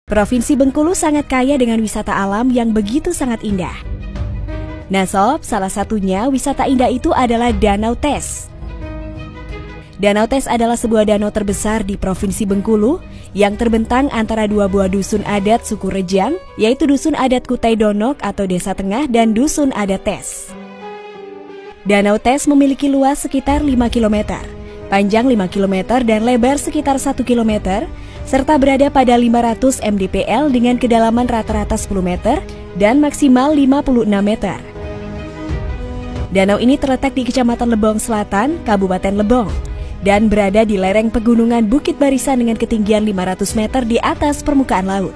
Provinsi Bengkulu sangat kaya dengan wisata alam yang begitu sangat indah. Nah sob, salah satunya wisata indah itu adalah Danau Tes. Danau Tes adalah sebuah danau terbesar di Provinsi Bengkulu yang terbentang antara dua buah dusun adat suku Rejang, yaitu Dusun Adat Kutai Donok atau Desa Tengah dan Dusun Adat Tes. Danau Tes memiliki luas sekitar 5 km, panjang 5 km dan lebar sekitar 1 km, serta berada pada 500 mdpl dengan kedalaman rata-rata 10 meter dan maksimal 56 meter. Danau ini terletak di Kecamatan Lebong Selatan, Kabupaten Lebong, dan berada di lereng pegunungan Bukit Barisan dengan ketinggian 500 meter di atas permukaan laut.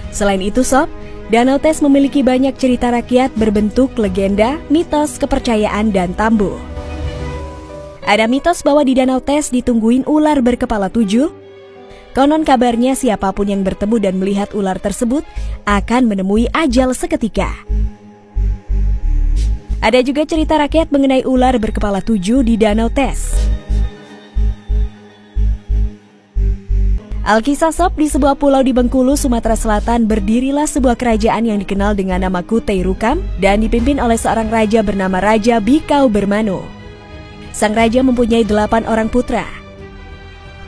Selain itu sob, Danau Tes memiliki banyak cerita rakyat berbentuk legenda, mitos, kepercayaan, dan tambuh. Ada mitos bahwa di Danau Tes ditungguin ular berkepala 7. Konon kabarnya siapapun yang bertemu dan melihat ular tersebut akan menemui ajal seketika. Ada juga cerita rakyat mengenai ular berkepala 7 di Danau Tes. Alkisah sob, di sebuah pulau di Bengkulu, Sumatera Selatan berdirilah sebuah kerajaan yang dikenal dengan nama Kutai Rukam dan dipimpin oleh seorang raja bernama Raja Bikau Bermano. Sang raja mempunyai 8 orang putra.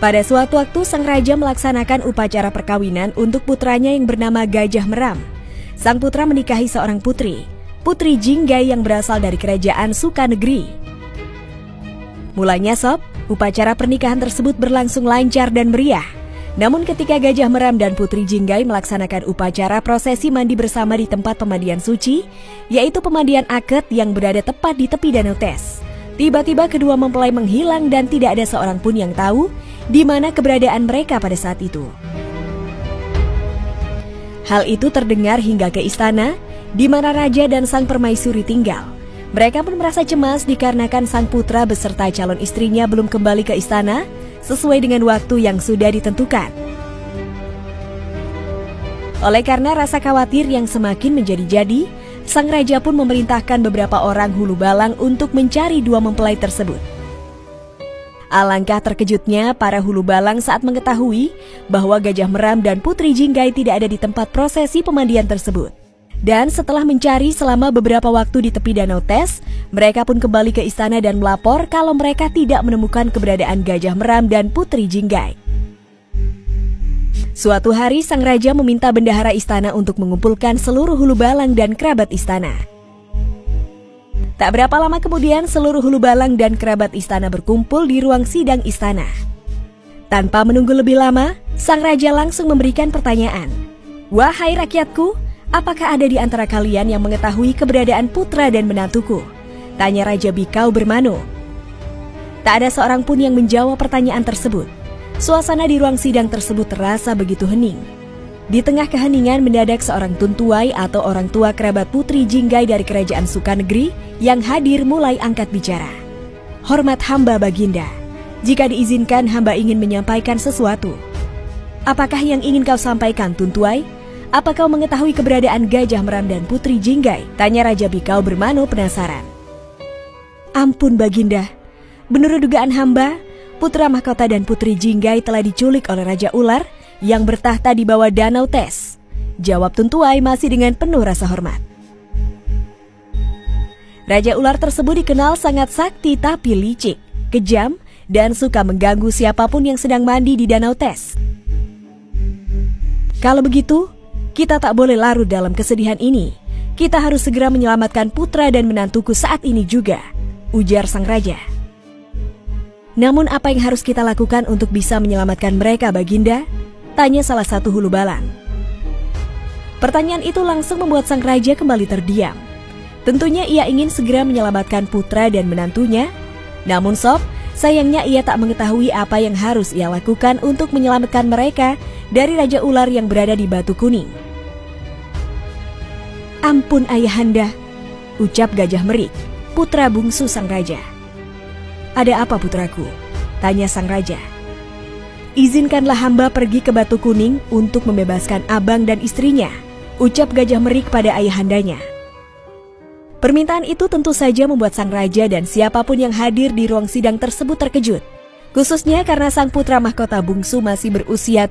Pada suatu waktu sang raja melaksanakan upacara perkawinan untuk putranya yang bernama Gajah Meram. Sang putra menikahi seorang putri, Putri Jinggai yang berasal dari kerajaan Sukanegeri. Mulanya sob, upacara pernikahan tersebut berlangsung lancar dan meriah. Namun ketika Gajah Meram dan Putri Jinggai melaksanakan upacara prosesi mandi bersama di tempat pemandian suci, yaitu pemandian akad yang berada tepat di tepi Danau Tes, tiba-tiba kedua mempelai menghilang dan tidak ada seorang pun yang tahu di mana keberadaan mereka pada saat itu. Hal itu terdengar hingga ke istana, di mana raja dan sang permaisuri tinggal. Mereka pun merasa cemas dikarenakan sang putra beserta calon istrinya belum kembali ke istana sesuai dengan waktu yang sudah ditentukan. Oleh karena rasa khawatir yang semakin menjadi-jadi, sang raja pun memerintahkan beberapa orang hulu balang untuk mencari dua mempelai tersebut. Alangkah terkejutnya para hulu balang saat mengetahui bahwa Gajah Meram dan Putri Jinggai tidak ada di tempat prosesi pemandian tersebut. Dan setelah mencari selama beberapa waktu di tepi Danau Tes, mereka pun kembali ke istana dan melapor kalau mereka tidak menemukan keberadaan Gajah Meram dan Putri Jinggai. Suatu hari sang raja meminta bendahara istana untuk mengumpulkan seluruh hulu balang dan kerabat istana. Tak berapa lama kemudian seluruh hulu balang dan kerabat istana berkumpul di ruang sidang istana. Tanpa menunggu lebih lama, sang raja langsung memberikan pertanyaan. "Wahai rakyatku, apakah ada di antara kalian yang mengetahui keberadaan putra dan menantuku?" tanya Raja Bikau Bermano. Tak ada seorang pun yang menjawab pertanyaan tersebut. Suasana di ruang sidang tersebut terasa begitu hening. Di tengah keheningan mendadak seorang tuntuai atau orang tua kerabat Putri Jinggai dari kerajaan Sukanegeri yang hadir mulai angkat bicara. "Hormat hamba Baginda, jika diizinkan hamba ingin menyampaikan sesuatu." "Apakah yang ingin kau sampaikan, tuntuai? Apa kau mengetahui keberadaan Gajah Meram dan Putri Jinggai?" tanya Raja Bikau Bermano penasaran. "Ampun Baginda, menurut dugaan hamba, putra mahkota dan Putri Jinggai telah diculik oleh Raja Ular yang bertahta di bawah Danau Tes," jawab tuntuai masih dengan penuh rasa hormat. Raja Ular tersebut dikenal sangat sakti tapi licik, kejam, dan suka mengganggu siapapun yang sedang mandi di Danau Tes. "Kalau begitu, kita tak boleh larut dalam kesedihan ini. Kita harus segera menyelamatkan putra dan menantuku saat ini juga," ujar sang raja. "Namun apa yang harus kita lakukan untuk bisa menyelamatkan mereka, Baginda?" tanya salah satu hulu balang. Pertanyaan itu langsung membuat sang raja kembali terdiam. Tentunya ia ingin segera menyelamatkan putra dan menantunya. Namun sob, sayangnya ia tak mengetahui apa yang harus ia lakukan untuk menyelamatkan mereka dari Raja Ular yang berada di Batu Kuning. "Ampun ayahanda," ucap Gajah Merik, putra bungsu sang raja. "Ada apa putraku?" tanya sang raja. "Izinkanlah hamba pergi ke Batu Kuning untuk membebaskan abang dan istrinya," ucap Gajah Merik pada ayahandanya. Permintaan itu tentu saja membuat sang raja dan siapapun yang hadir di ruang sidang tersebut terkejut. Khususnya karena sang putra mahkota bungsu masih berusia